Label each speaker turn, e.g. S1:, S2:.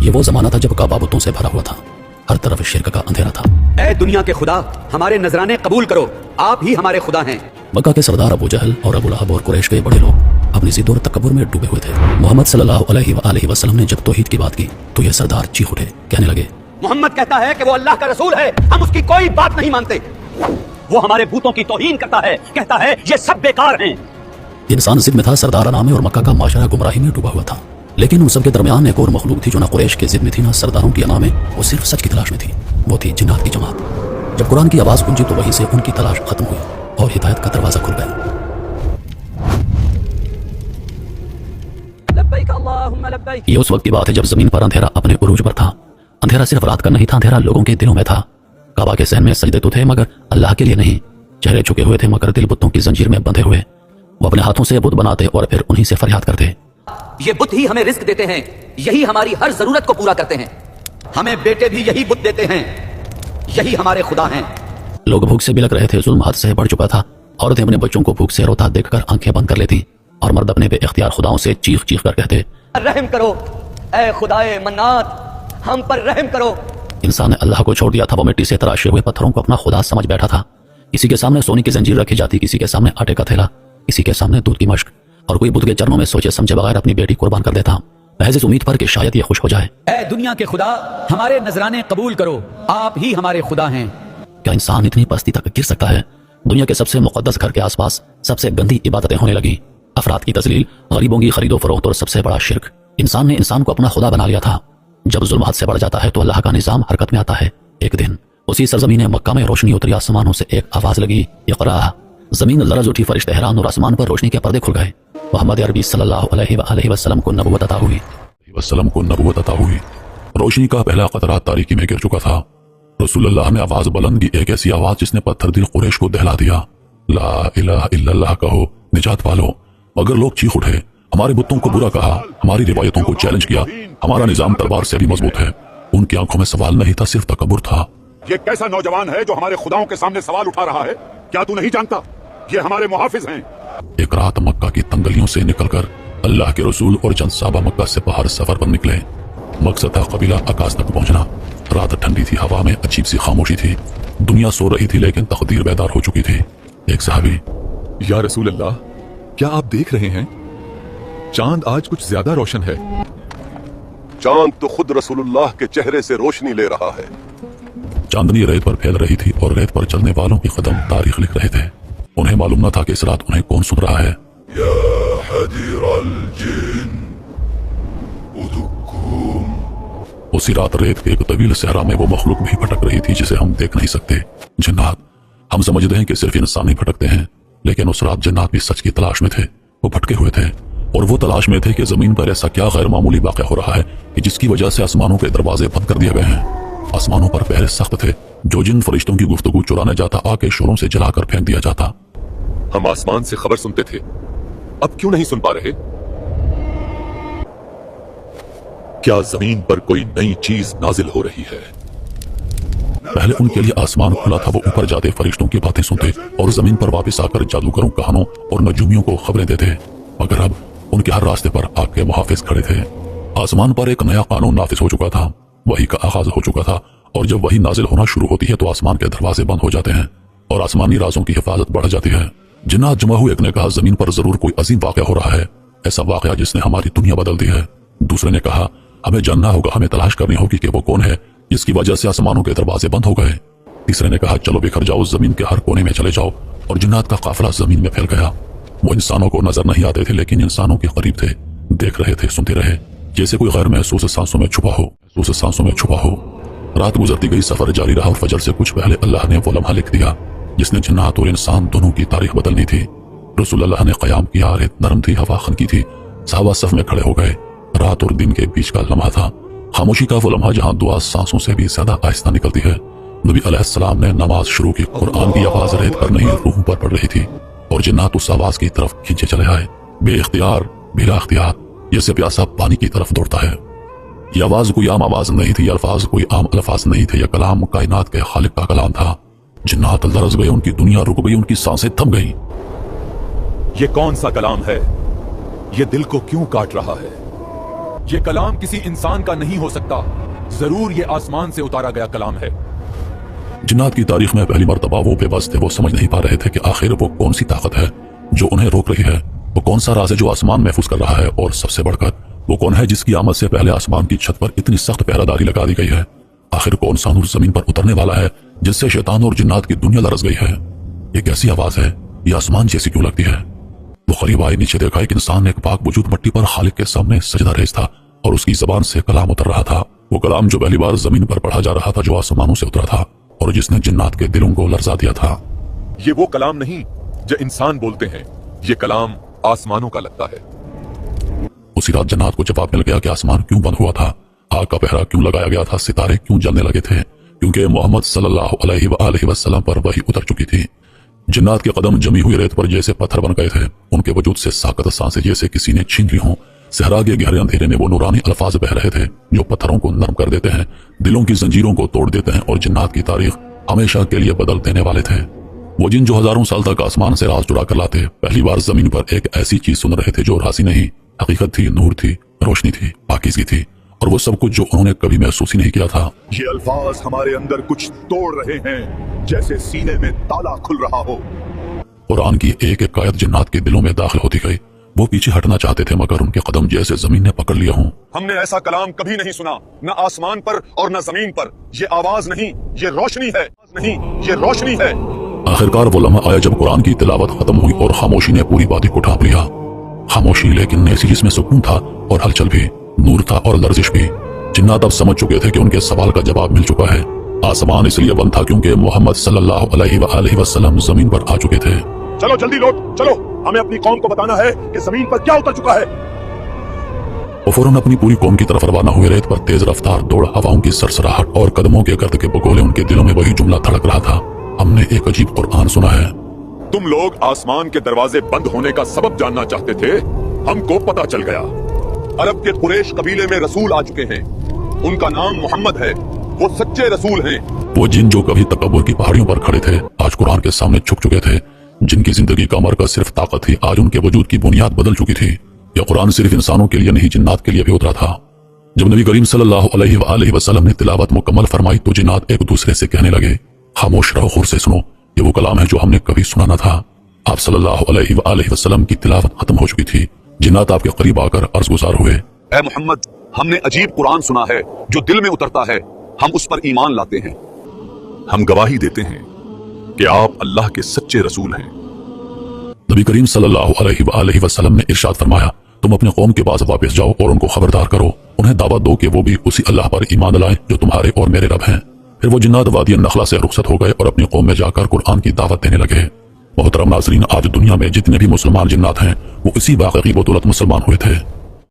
S1: یہ وہ زمانہ تھا جب کعبہ بتوں سے بھرا ہوا تھا، ہر طرف شرک کا اندھیرا تھا۔
S2: اے دنیا کے خدا، ہمارے نذرانے قبول کرو، آپ ہی ہمارے خدا ہیں۔
S1: مکہ کے سردار ابو جہل اور ابو لہب اور قریش کے بڑے لوگ اپنی ضد اور تکبر میں ڈوبے ہوئے تھے۔ محمد صلی اللہ علیہ وآلہ وسلم نے جب توحید کی بات کی تو یہ سردار چیخ اٹھے، کہنے لگے
S2: محمد کہتا ہے کہ وہ اللہ کا رسول ہے، ہم اس کی کوئی بات نہیں مانتے۔ وہ ہمارے بتوں کی توہین کرتا ہے، کہتا ہے یہ سب بیکار ہیں۔
S1: انسان ضد میں تھا، سردارانہ میں، اور مکہ کا معاشرہ گمراہی میں ڈوبا ہوا تھا۔ لیکن ان سب کے درمیان ایک اور مخلوق تھی جو نہ قریش کے ضد میں تھی نہ سرداروں کی انا میں، وہ صرف سچ کی تلاش میں تھی۔ وہ تھی جنات کی جماعت۔ جب قرآن کی آواز گونجی تو وہیں سے ان کی تلاش ختم ہوئی اور ہدایت کا دروازہ کھل گیا۔
S2: لبیک اللہم لبیک۔
S1: یہ اس وقت کی بات ہے جب زمین پر اندھیرا اپنے عروج پر تھا۔ اندھیرا صرف رات کا نہیں تھا، اندھیرا لوگوں کے دلوں میں تھا۔ کعبہ کے صحن میں سجدے تو تھے مگر اللہ کے لیے نہیں، چہرے جھکے ہوئے تھے مگر دل بتوں کی زنجیر میں بندھے ہوئے۔ وہ اپنے ہاتھوں سے بت بناتے اور پھر انہی سے فریاد کرتے،
S2: یہ بت ہی ہمیں رزق دیتے ہیں، یہی ہماری ہر ضرورت کو پورا کرتے ہیں، ہمیں بیٹے بھی یہی بت دیتے ہیں، یہی ہمارے خدا ہیں۔
S1: لوگ بھوک سے بلک رہے تھے، ظلم حد سے بڑھ چکا تھا۔ عورتیں اپنے بچوں کو بھوک سے روتا دیکھ کر آنکھیں بند کر لیتی اور مرد اپنے بے اختیار خداؤں سے چیخ چیخ کر کہتے،
S2: رحم کرو اے خدائے منات، ہم پر رحم کرو۔
S1: انسان نے اللہ کو چھوڑ دیا تھا، وہ مٹی سے تراشے ہوئے پتھروں کو اپنا خدا سمجھ بیٹھا تھا۔ کسی کے سامنے سونے کی زنجیر رکھی جاتی، کسی کے سامنے آٹے کا تھیلا، کسی کے سامنے دودھ کی مشک، اور کوئی بدھ کے چرنوں میں سوچے سمجھے بغیر اپنی بیٹی قربان کر دیتا، محض اس امید پر کہ شاید یہ خوش ہو جائے۔
S2: اے دنیا کے خدا، ہمارے نذرانے قبول کرو، آپ ہی ہمارے خدا ہیں۔
S1: کیا انسان اتنی پستی تک گر سکتا ہے؟ دنیا کے سب سے مقدس گھر کے آس پاس سب سے گندی عبادتیں ہونے لگیں، افراد کی تذلیل، غریبوں کی خرید و فروخت، اور سب سے بڑا شرک۔ انسان نے انسان کو اپنا خدا بنا لیا تھا۔ جب ظلم حد سے بڑھ جاتا ہے تو اللہ کا نظام حرکت میں آتا ہے۔ ایک دن اسی سرزمین مکہ میں روشنی اتری، آسمانوں سے ایک آواز لگی، اقرا۔ زمین لرز اٹھی، فرشتے حیران، اور آسمان پر روشنی کے پردے کھل گئے۔ محمد عربی صلی اللہ علیہ وآلہ وسلم کو نبوت عطا ہوئی۔ روشنی کا پہلا قطرہ تاریکی میں گر چکا تھا۔ رسول اللہ نے آواز بلند کی، ایک ایسی آواز جس نے پتھر دل قریش کو دہلا دیا، لا الہ الا اللہ کہو، نجات پالو۔ مگر لوگ چیخ اٹھے، ہمارے بتوں کو برا کہا، ہماری روایتوں کو چیلنج کیا، ہمارا نظام تلوار سے بھی مضبوط ہے۔ ان کی آنکھوں میں سوال نہیں تھا، صرف تکبر تھا۔
S3: یہ کیسا نوجوان ہے جو ہمارے خداؤں کے سامنے سوال اٹھا رہا ہے؟ کیا تو نہیں جانتا یہ ہمارے محافظ ہیں؟
S4: ایک رات مکہ کی تنگلیوں سے نکل کر اللہ کے رسول اور چند صحابہ مکہ سے باہر سفر پر نکلے۔ مقصد تھا قبیلہ عکاظ تک پہنچنا۔ رات ٹھنڈی تھی، ہوا میں عجیب سی خاموشی تھی، دنیا سو رہی تھی لیکن تقدیر بیدار ہو چکی تھی۔ ایک صحابی،
S5: یا رسول اللہ، کیا آپ دیکھ رہے ہیں چاند آج کچھ زیادہ روشن ہے؟
S3: چاند تو خود رسول اللہ کے چہرے سے روشنی لے رہا ہے۔
S4: چاندنی ریت پر پھیل رہی تھی اور ریت پر چلنے والوں کی قدم تاریخ لکھ رہے تھے۔ انہیں معلوم نہ تھا کہ اس رات انہیں کون سن رہا ہے۔
S3: یا حدیر الجن ادکم۔
S4: اسی رات ریت کے ایک طویل صحرا میں وہ مخلوق بھی بھٹک رہی تھی جسے ہم دیکھ نہیں سکتے، جنات۔ ہم سمجھتے ہیں کہ صرف انسان ہی بھٹکتے ہیں، لیکن اس رات جنات بھی سچ کی تلاش میں تھے۔ وہ بھٹکے ہوئے تھے اور وہ تلاش میں تھے کہ زمین پر ایسا کیا غیر معمولی واقع ہو رہا ہے کہ جس کی وجہ سے آسمانوں کے دروازے بند کر دیے گئے ہیں۔ آسمانوں پر پہرے سخت تھے، جو جن فرشتوں کی گفتگو چرانے جاتا آ کے شوروں سے جلا کر پھینک دیا جاتا۔
S5: ہم آسمان سے خبر سنتے تھے، اب کیوں نہیں سن پا رہے؟ کیا زمین پر کوئی نئی چیز نازل ہو رہی ہے؟
S4: پہلے ان کے لیے آسمان کھلا تھا، وہ اوپر جاتے فرشتوں کی باتیں سنتے اور زمین پر واپس آ کر جادوگروں، کہانوں اور نجومیوں کو خبریں دیتے، مگر اب ان کے ہر راستے پر آگ کے محافظ کھڑے تھے۔ آسمان پر ایک نیا قانون نافذ ہو چکا تھا، وحی کا آغاز ہو چکا تھا، اور جب وحی نازل ہونا شروع ہوتی ہے تو آسمان کے دروازے بند ہو جاتے ہیں اور آسمانی رازوں کی حفاظت بڑھ جاتی ہے۔ جنات جمع ہوئے، ایک نے کہا زمین پر ضرور کوئی عظیم واقعہ ہو رہا ہے، ایسا واقعہ جس نے ہماری دنیا بدل دی ہے۔ دوسرے نے کہا ہمیں جاننا ہوگا، ہمیں تلاش کرنی ہوگی کہ وہ کون ہے جس کی وجہ سے آسمانوں کے دروازے بند ہو گئے۔ تیسرے نے کہا چلو بکھر جاؤ، زمین کے ہر کونے میں چلے جاؤ، اور جنات کا قافلہ زمین میں پھیل گیا۔ وہ انسانوں کو نظر نہیں آتے تھے لیکن انسانوں کے قریب تھے، دیکھ رہے تھے، سنتے رہے، جیسے کوئی غیر محسوس سانسوں میں چھپا ہو۔ رات گزرتی گئی، سفر جاری رہا، اور فجر سے کچھ پہلے اللہ نے وہ لمحہ لکھ دیا جس نے جنات اور انسان دونوں کی تاریخ بدلنی تھی۔ رسول اللہ نے قیام کیا، ریت نرم تھی، ہوا خنکی تھی، صحابہ صف میں کھڑے ہو گئے۔ رات اور دن کے بیچ کا لمحہ تھا، خاموشی کا وہ لمحہ جہاں دعا سانسوں سے بھی زیادہ آہستہ نکلتی ہے۔ نبی علیہ السلام نے نماز شروع کی، قرآن کی آواز ریت پر نہیں روح پر پڑ رہی تھی، اور جنات اس آواز کی طرف کھینچے چلے آئے، بے اختیار، بلا اختیار، جیسے پیاسا پانی کی طرف دوڑتا ہے۔ یہ آواز کوئی عام آواز نہیں تھی، یہ الفاظ کوئی عام الفاظ نہیں تھے، یہ کلام کائنات کے خالق کا کلام تھا۔ جنات لرز گئے، ان کی دنیا رک گئی، ان کی سانسیں تھم گئیں۔
S5: یہ کون سا کلام ہے؟ یہ دل کو کیوں کاٹ رہا ہے؟ یہ کلام کسی انسان کا نہیں ہو سکتا، ضرور یہ آسمان سے اتارا گیا کلام ہے۔
S4: جنات کی تاریخ میں پہلی مرتبہ وہ بے بس تھے، وہ سمجھ نہیں پا رہے تھے کہ آخر وہ کون سی طاقت ہے جو انہیں روک رہی ہے، وہ کون سا راز ہے جو آسمان محفوظ کر رہا ہے، اور سب سے بڑھ کر وہ کون ہے جس کی آمد سے پہلے آسمان کی چھت پر اتنی سخت پہرہ داری لگا دی گئی ہے۔ آخر کون سا نور زمین پر اترنے والا ہے جس سے شیطان اور جنات کی دنیا لرز گئی ہے؟ یہ کیسی آواز ہے؟ یہ آسمان جیسی کیوں لگتی ہے؟ وہ قریب آئے، نیچے دیکھا، ایک انسان ایک پاک وجود مٹی پر خالق کے سامنے سجدہ ریز تھا، اور اس کی زبان سے کلام اتر رہا تھا، وہ کلام جو پہلی بار زمین پر پڑھا جا رہا تھا، جو آسمانوں سے اترا تھا اور جس نے جنات کے دلوں کو لرزا دیا تھا۔
S5: یہ وہ کلام نہیں جو انسان بولتے ہیں، یہ کلام آسمانوں کا لگتا ہے۔
S4: اسی رات جنات کو جواب مل گیا کہ آسمان کیوں بند ہوا تھا، آگ کا پہرا کیوں لگایا گیا تھا، ستارے کیوں جلنے لگے تھے، کیونکہ محمد صلی اللہ علیہ وآلہ وسلم پر وحی اتر چکی تھی۔ جنات کے قدم جمی ہوئی ریت پر جیسے پتھر بن گئے تھے، ان کے وجود سے ساکت سانسیں جیسے کسی نے چھین لی ہوں۔ صحرا کے گہرے اندھیرے میں وہ نورانی الفاظ بہ رہے تھے جو پتھروں کو نرم کر دیتے ہیں، دلوں کی زنجیروں کو توڑ دیتے ہیں، اور جنات کی تاریخ ہمیشہ کے لیے بدل دینے والے تھے۔ وہ جن جو ہزاروں سال تک آسمان سے راز جڑا کر لاتے، پہلی بار زمین پر ایک ایسی چیز سن رہے تھے جو راضی نہیں، حقیقت تھی، نور تھی، روشنی تھی، پاکیزگی تھی، اور وہ سب کچھ جو انہوں نے کبھی محسوس ہی نہیں کیا تھا۔
S3: یہ الفاظ ہمارے اندر کچھ توڑ رہے ہیں، جیسے سینے میں تالا کھل رہا ہو۔
S4: قرآن کی ایک ایک آیت جنات کے دلوں میں داخل ہوتی گئی، وہ پیچھے ہٹنا چاہتے تھے مگر ان کے قدم جیسے زمین نے پکڑ لیا ہوں۔
S3: ہم نے ایسا کلام کبھی نہیں سنا، نہ آسمان پر اور نہ زمین پر۔ یہ آواز نہیں، یہ روشنی ہے، نہیں، یہ روشنی ہے۔
S4: آخرکار وہ لمحہ آیا جب قرآن کی تلاوت ختم ہوئی اور خاموشی نے پوری وادی کو ڈھانپ لیا۔ خاموشی لیکن ایسی جس میں سکون تھا اور ہلچل بھی، نور تھا اور لرزش بھی۔ جنات اب سمجھ چکے تھے کہ ان کے سوال کا جواب مل چکا ہے۔ آسمان اس لیے بند تھا کیونکہ محمد صلی اللہ علیہ وآلہ وسلم زمین پر آ چکے تھے۔
S3: چلو جلدی لوٹ، چلو، ہمیں اپنی قوم کو بتانا ہے کہ زمین پر کیا اتر چکا ہے۔
S4: وہ فوراً اپنی پوری قوم کی طرف روانہ ہوئے۔ ریت پر تیز رفتار دوڑ، ہواؤں کی سرسراہٹ اور قدموں کے گرد کے بگولے، ان کے دلوں میں وہی جملہ دھڑک رہا تھا، ہم نے ایک عجیب قرآن سنا ہے۔
S3: تم لوگ آسمان کے دروازے بند ہونے کا سبب جاننا چاہتے تھے، ہم کو پتہ چل گیا۔ عرب کے قریش قبیلے میں رسول آ چکے ہیں، ان کا نام محمد ہے، وہ سچے رسول ہیں۔
S4: وہ جن جو کبھی تکبر کی پہاڑیوں پر کھڑے تھے آج قرآن کے سامنے جھک چکے تھے، جن کی زندگی کا مرکز صرف طاقت تھی آج ان کے وجود کی بنیاد بدل چکی تھی۔ یہ قرآن صرف انسانوں کے لیے نہیں، جنات کے لیے بھی اترا تھا۔ جب نبی کریم صلی اللہ علیہ وآلہ وسلم نے تلاوت مکمل فرمائی تو جنات ایک دوسرے سے کہنے لگے، خاموش رہو، غور سے سنو، یہ وہ کلام ہے جو ہم نے کبھی سنا نہ تھا۔ آپ صلی اللہ علیہ وآلہ وسلم کی تلاوت ختم ہو چکی تھی۔ جنات آپ کے قریب آ کر عرض گزار ہوئے،
S3: اے محمد، ہم نے عجیب قرآن سنا ہے جو دل میں اترتا ہے، ہم اس پر ایمان لاتے ہیں۔
S5: ہم گواہی دیتے ہیں کہ آپ اللہ کے سچے رسول ہیں۔
S4: نبی کریم صلی اللہ علیہ وآلہ وسلم نے ارشاد فرمایا، تم اپنے قوم کے پاس واپس جاؤ اور ان کو خبردار کرو، انہیں دعوت دو کہ وہ بھی اسی اللہ پر ایمان لائیں جو تمہارے اور میرے رب ہیں۔ پھر وہ جنات وادی النخلا سے رخصت ہو گئے اور اپنی قوم میں جا کر قرآن کی دعوت دینے لگے۔ محترم ناظرین، آج دنیا میں جتنے بھی مسلمان جنات ہیں وہ اسی واقعے کی بدولت مسلمان ہوئے تھے۔